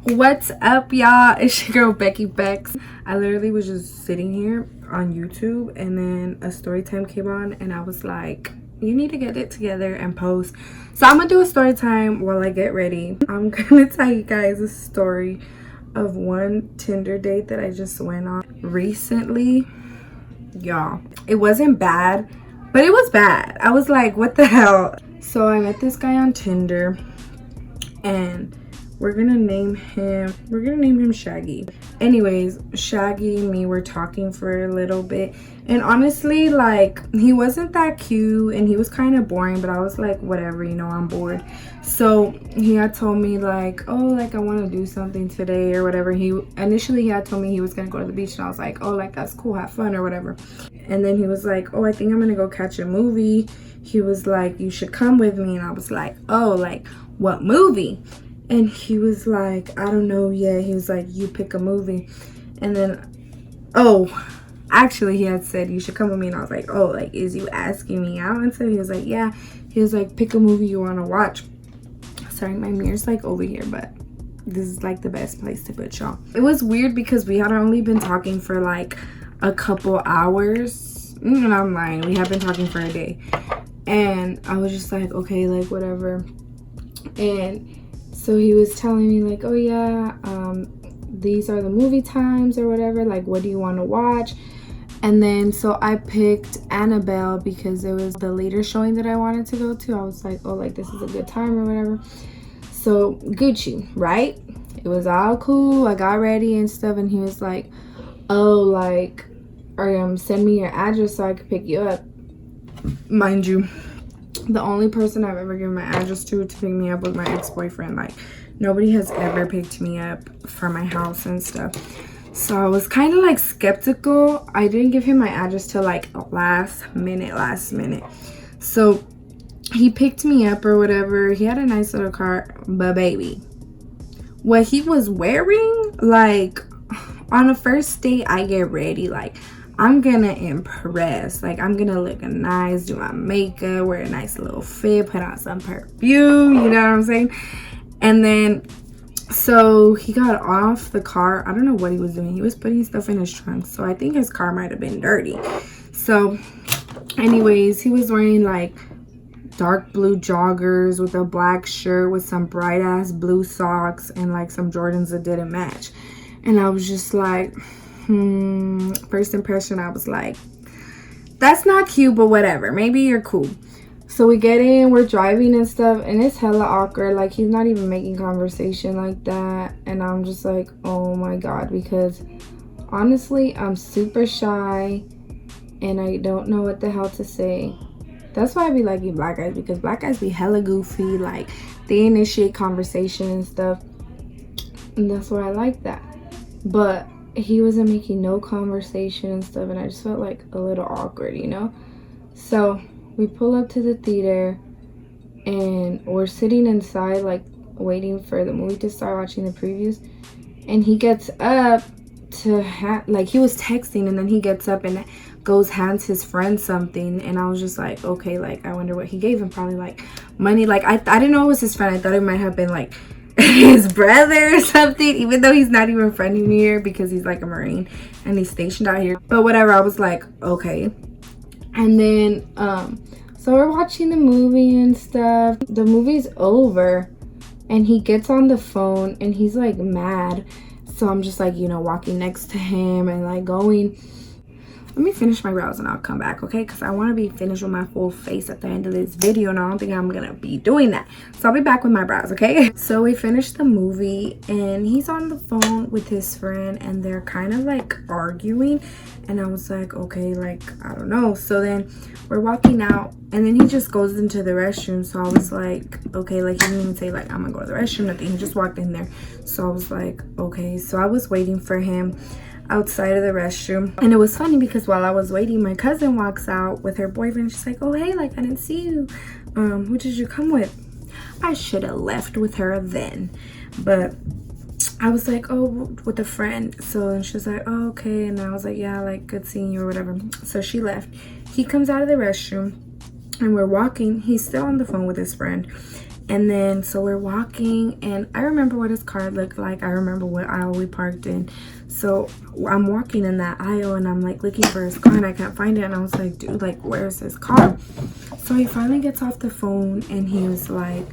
What's up, y'all? It's your girl Becky Bex. I literally was just sitting here on YouTube and then a story time came on and I was like, you need to get it together and post. So I'm gonna do a story time while I get ready. I'm gonna tell you guys a story of one Tinder date that I just went on recently. Y'all, it wasn't bad, but it was bad. I was like, what the hell? So I met this guy on Tinder and we're gonna name him Shaggy. Anyways, Shaggy and me were talking for a little bit, and honestly, like, he wasn't that cute and he was kind of boring, but I was like, whatever, you know, I'm bored. So he had told me like, oh, like I want to do something today or whatever. He had told me he was gonna go to the beach, and I was like, oh, like that's cool, have fun or whatever. And then he was like, oh, I think I'm gonna go catch a movie. He was like, you should come with me. And I was like, oh, like what movie? And he was like, I don't know yet. He was like, you pick a movie. And then, oh, actually he had said you should come with me. And I was like, oh, like, is you asking me out? And so he was like, yeah. He was like, pick a movie you want to watch. Sorry, my mirror's like over here, but this is like the best place to put y'all. It was weird because we had only been talking for like a couple hours. And I'm lying, we have been talking for a day. And I was just like, okay, like whatever. And so he was telling me like, oh yeah, these are the movie times or whatever, like what do you want to watch? And then so I picked Annabelle because it was the later showing that I wanted to go to. I was like, oh, like this is a good time or whatever. So Gucci, right? It was all cool. I got ready and stuff, and he was like, oh, like, send me your address so I could pick you up. Mind you, the only person I've ever given my address to pick me up was my ex-boyfriend. Like, nobody has ever picked me up from my house and stuff. So I was kind of like skeptical. I didn't give him my address till like last minute. So he picked me up or whatever. He had a nice little car, but baby, what he was wearing, like, on a first date, I get ready, like, I'm gonna impress. Like, I'm gonna look nice, do my makeup, wear a nice little fit, put on some perfume, you know what I'm saying? And then, so he got off the car. I don't know what he was doing. He was putting stuff in his trunk. So I think his car might have been dirty. So anyways, he was wearing like dark blue joggers with a black shirt with some bright ass blue socks and like some Jordans that didn't match. And I was just like, first impression, I was like, that's not cute, but whatever, maybe you're cool. So we get in, we're driving and stuff, and it's hella awkward. Like, he's not even making conversation like that, and I'm just like, oh my god, because honestly, I'm super shy and I don't know what the hell to say. That's why I be liking black guys, because black guys be hella goofy, like they initiate conversation and stuff, and that's why I like that. But he wasn't making no conversation and stuff, and I just felt like a little awkward, you know? So we pull up to the theater and we're sitting inside, like waiting for the movie to start, watching the previews. And he gets up to like, he was texting, and then he gets up and hands his friend something. And I was just like, okay, like I wonder what he gave him. Probably like money. Like I didn't know it was his friend. I thought it might have been like his brother or something, even though he's not even friending me here because he's like a Marine and he's stationed out here. But whatever, I was like, okay. And then so we're watching the movie and stuff. The movie's over and he gets on the phone and he's like mad. So I'm just like, you know, walking next to him and like going. Let me finish my brows and I'll come back, okay? Because I want to be finished with my full face at the end of this video, and I don't think I'm going to be doing that. So I'll be back with my brows, okay? So we finished the movie and he's on the phone with his friend and they're kind of like arguing. And I was like, okay, like, I don't know. So then we're walking out and then he just goes into the restroom. So I was like, okay, like he didn't even say like, I'm going to go to the restroom, nothing. He just walked in there. So I was like, okay. So I was waiting for him outside of the restroom, and it was funny because while I was waiting, my cousin walks out with her boyfriend. She's like, oh hey, like I didn't see you, who did you come with? I should have left with her then, but I was like, oh, with a friend. So and she was like, oh okay. And I was like, yeah, like good seeing you or whatever. So she left. He comes out of the restroom and we're walking. He's still on the phone with his friend, And then so we're walking, and I remember what his car looked like. I remember what aisle we parked in. So I'm walking in that aisle, and I'm like looking for his car, and I can't find it. And I was like, dude, like, where's his car? So he finally gets off the phone, and he was like,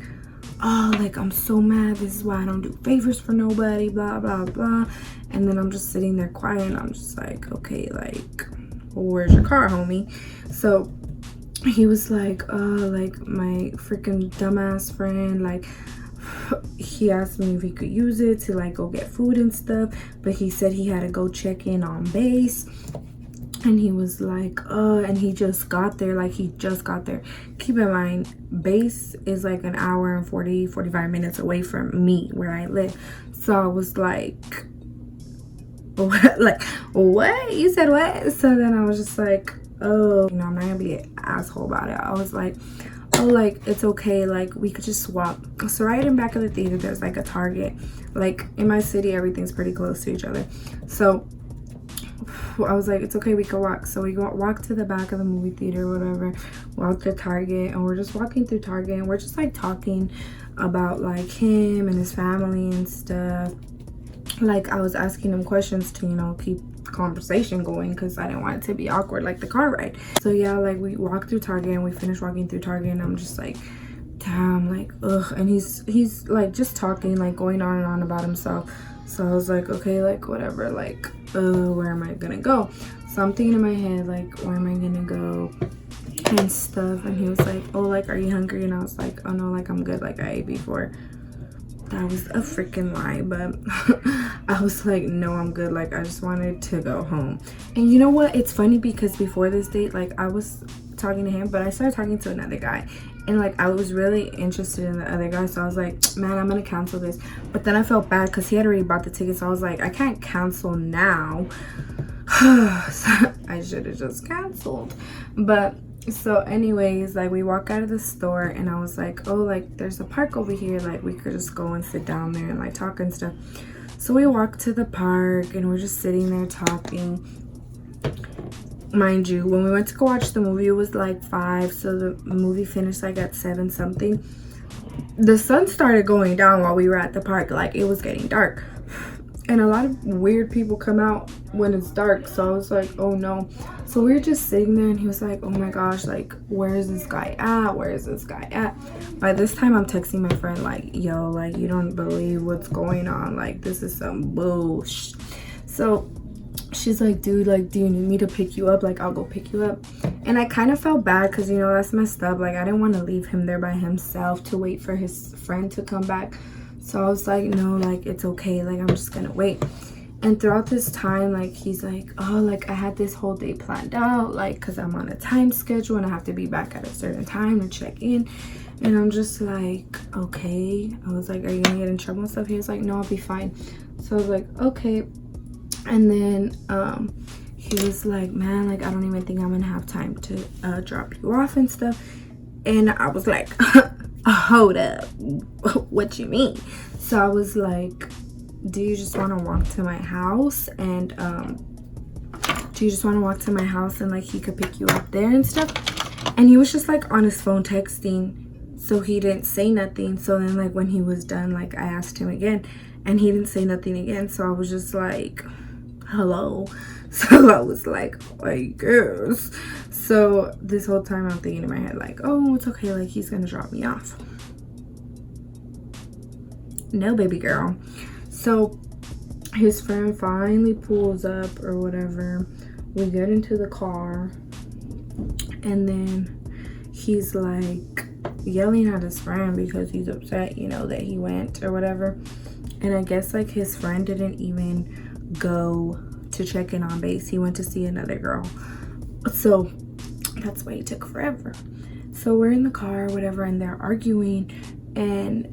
oh, like, I'm so mad. This is why I don't do favors for nobody, blah, blah, blah. And then I'm just sitting there quiet, and I'm just like, okay, like, well, where's your car, homie? So he was like, oh, like, my freaking dumbass friend, like, he asked me if he could use it to, like, go get food and stuff, but he said he had to go check in on base. And he was like, and he just got there, like, he just got there. Keep in mind, base is like an hour and 45 minutes away from me, where I live. So I was like, what? Like, what? You said what? So then I was just like, oh, you know, I'm not gonna be an asshole about it. I was like, oh, like, it's okay, like, we could just walk. So right in back of the theater, there's like a Target. Like, in my city, everything's pretty close to each other. So I was like, it's okay, we can walk. So we walk to the back of the movie theater, whatever, walk to Target, and we're just walking through Target, and we're just like talking about like him and his family and stuff. Like, I was asking him questions to, you know, keep the conversation going, because I didn't want it to be awkward like the car ride. So yeah, like, we walked through Target, and we finished walking through Target, and I'm just like, damn, like, ugh. And he's like just talking, like, going on and on about himself. So I was like, okay, like, whatever, like, where am I gonna go? So I'm thinking in my head, like, where am I gonna go and stuff. And he was like, oh, like, are you hungry? And I was like, oh no, like, I'm good, like, I ate before. That was a freaking lie, but I was like, no, I'm good, like, I just wanted to go home. And you know what, it's funny, because before this date, like, I was talking to him, but I started talking to another guy, and like, I was really interested in the other guy. So I was like, man, I'm gonna cancel this. But then I felt bad, because he had already bought the ticket. So I was like, I can't cancel now. So I should have just canceled. But so anyways, like, we walk out of the store, and I was like, oh, like, there's a park over here, like, we could just go and sit down there and like talk and stuff. So we walked to the park, and we're just sitting there talking. Mind you, when we went to go watch the movie, it was like 5, so the movie finished like at 7 something. The sun started going down while we were at the park, like, it was getting dark, and a lot of weird people come out when it's dark. So I was like, oh no. So we were just sitting there, and he was like, oh my gosh, like, where is this guy at? Where is this guy at? By this time, I'm texting my friend like, yo, like, you don't believe what's going on, like, this is some bullshit. So she's like, dude, like, do you need me to pick you up? Like, I'll go pick you up. And I kind of felt bad, because, you know, that's messed up. Like, I didn't want to leave him there by himself to wait for his friend to come back. So I was like, no, like, it's okay, like, I'm just gonna wait. And throughout this time, like, he's like, oh, like, I had this whole day planned out, like, because I'm on a time schedule, and I have to be back at a certain time to check in. And I'm just like, okay. I was like, are you gonna get in trouble and stuff? He was like, no, I'll be fine. So I was like, okay. And then he was like, man, like, I don't even think I'm gonna have time to drop you off and stuff. And I was like, hold up, what you mean? So I was like, do you just want to walk to my house? And like, he could pick you up there and stuff? And he was just like on his phone texting, so he didn't say nothing. So then, like, when he was done, like, I asked him again, and he didn't say nothing again. So I was just like, hello. So I was like, I guess. So this whole time I'm thinking in my head, like, oh, it's okay, like, he's gonna drop me off. No, baby girl. So his friend finally pulls up or whatever. We get into the car, and then he's like yelling at his friend because he's upset, you know, that he went or whatever. And I guess, like, his friend didn't even go to check in on base. He went to see another girl. So that's why it took forever. So we're in the car or whatever, and they're arguing, and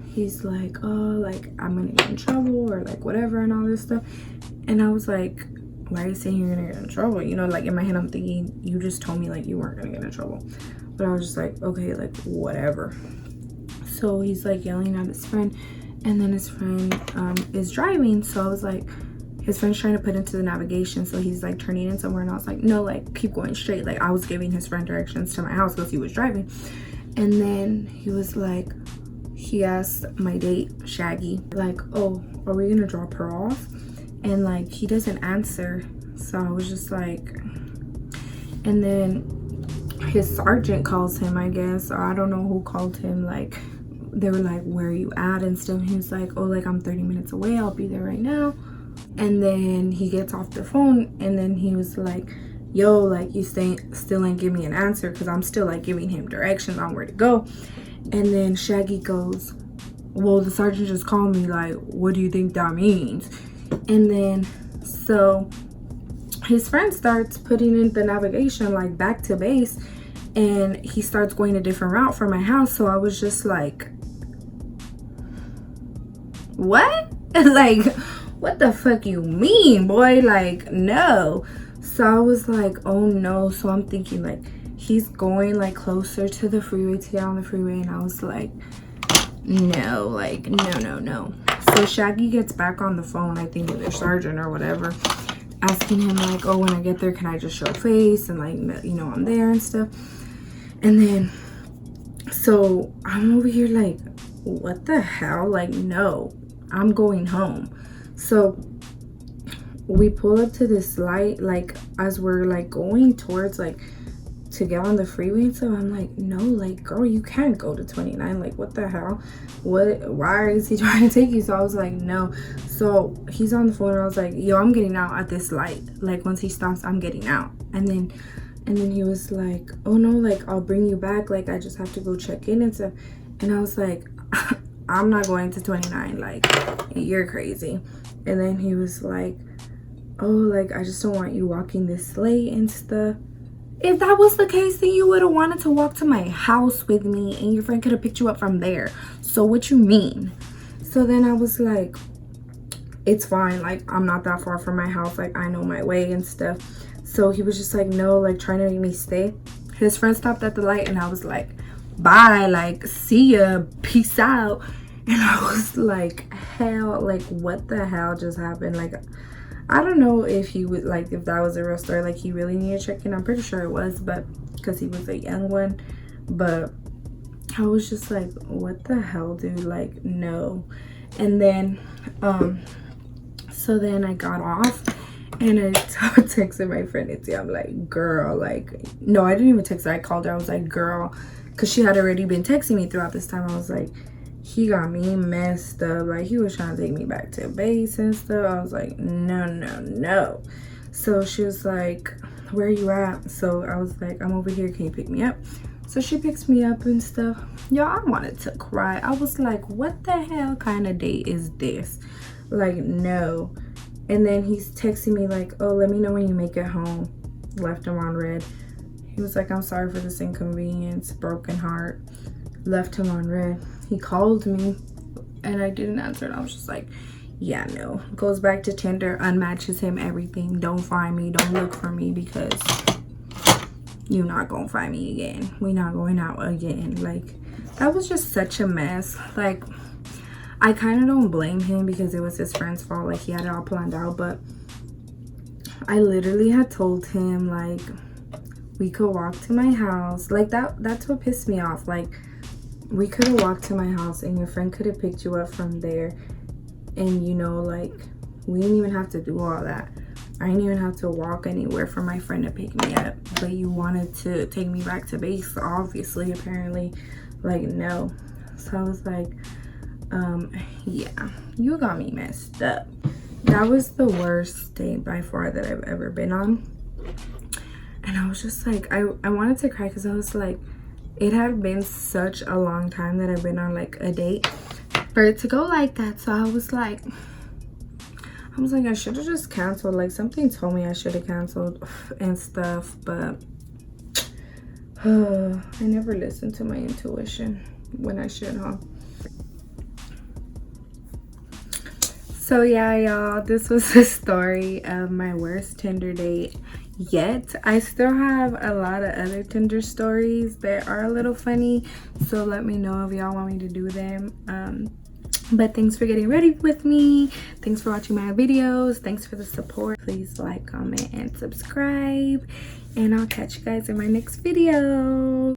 he's like, oh, like, I'm gonna get in trouble or like whatever and all this stuff. And I was like, why are you saying you're gonna get in trouble? You know, like, in my head I'm thinking, you just told me like you weren't gonna get in trouble. But I was just like, okay, like, whatever. So he's like yelling at his friend, and then his friend is driving. So I was like, his friend's trying to put into the navigation, so he's like turning in somewhere, and I was like, no, like, keep going straight. Like, I was giving his friend directions to my house because he was driving. And then he was like, he asked my date Shaggy like, oh, are we gonna drop her off? And like he doesn't answer. So I was just like, and then his sergeant calls him, I guess, or I don't know who called him. Like they were like, where are you at and stuff. He was like, oh, like I'm 30 minutes away, I'll be there right now. And then he gets off the phone, and then he was like, yo, like you still ain't give me an answer, because I'm still like giving him directions on where to go. And then Shaggy goes, well, the sergeant just called me, like what do you think that means? And then so his friend starts putting in the navigation like back to base, and he starts going a different route for my house. So I was just like, what? Like, what the fuck you mean, boy? Like, no. So I was like, oh no. So I'm thinking like he's going like closer to the freeway to get on the freeway, and I was like, no, like no. So Shaggy gets back on the phone, I think with their sergeant or whatever, asking him like, oh, when I get there, can I just show face and like, you know, I'm there and stuff. And then so I'm over here like, what the hell? Like, no, I'm going home. So we pull up to this light, like as we're like going towards like to get on the freeway and stuff. I'm like, no, like girl, you can't go to 29. Like what the hell? Why is he trying to take you? So I was like, no. So he's on the phone, and I was like, yo, I'm getting out at this light. Like once he stops, I'm getting out. And then he was like, oh no, like I'll bring you back, like I just have to go check in and stuff. And I was like, I'm not going to 29, like you're crazy. And then he was like, oh, like I just don't want you walking this late and stuff. If that was the case, then you would have wanted to walk to my house with me, and your friend could have picked you up from there. So what you mean? So then I was like, it's fine, like I'm not that far from my house, like I know my way and stuff. So he was just like, no, like trying to make me stay. His friend stopped at the light, and I was like, bye, like see ya, peace out. And I was like, hell, like what the hell just happened? Like I don't know if he was like, if that was a real story, like he really needed check-in. I'm pretty sure it was, but because he was a young one. But I was just like, what the hell, dude? Like no. And then so then I got off, and I texted my friend Itzy. I'm like, girl, like no, I didn't even text her. I called her. I was like, girl, because she had already been texting me throughout this time. I was like, he got me messed up. Like he was trying to take me back to base and stuff. I was like, no. So she was like, where are you at? So I was like, I'm over here, can you pick me up? So she picks me up and stuff. Y'all, I wanted to cry. I was like, what the hell kind of date is this? Like no. And then he's texting me like, oh, let me know when you make it home. Left him on red. He was like, I'm sorry for this inconvenience, broken heart. Left him on red. He called me, and I didn't answer, and I was just like, yeah, no. Goes back to Tinder, unmatches him, everything. Don't find me, don't look for me, because you're not gonna find me again. We're not going out again. Like that was just such a mess. Like I kind of don't blame him, because it was his friend's fault. Like he had it all planned out, but I literally had told him like we could walk to my house. Like that's what pissed me off. Like we could have walked to my house, and your friend could have picked you up from there, and you know, like we didn't even have to do all that. I didn't even have to walk anywhere for my friend to pick me up, but you wanted to take me back to base, obviously, apparently. Like no. So I was like, yeah, you got me messed up. That was the worst date by far that I've ever been on. And I was just like, I wanted to cry, because I was like, it had been such a long time that I've been on like a date for it to go like that. So I was like, I should have just canceled. Like something told me I should have canceled and stuff, but I never listened to my intuition when I should, huh? So yeah, y'all, this was the story of my worst Tinder date yet. I still have a lot of other Tinder stories that are a little funny, so let me know if y'all want me to do them. But thanks for getting ready with me. Thanks for watching my videos. Thanks for the support. Please like, comment, and subscribe, and I'll catch you guys in my next video.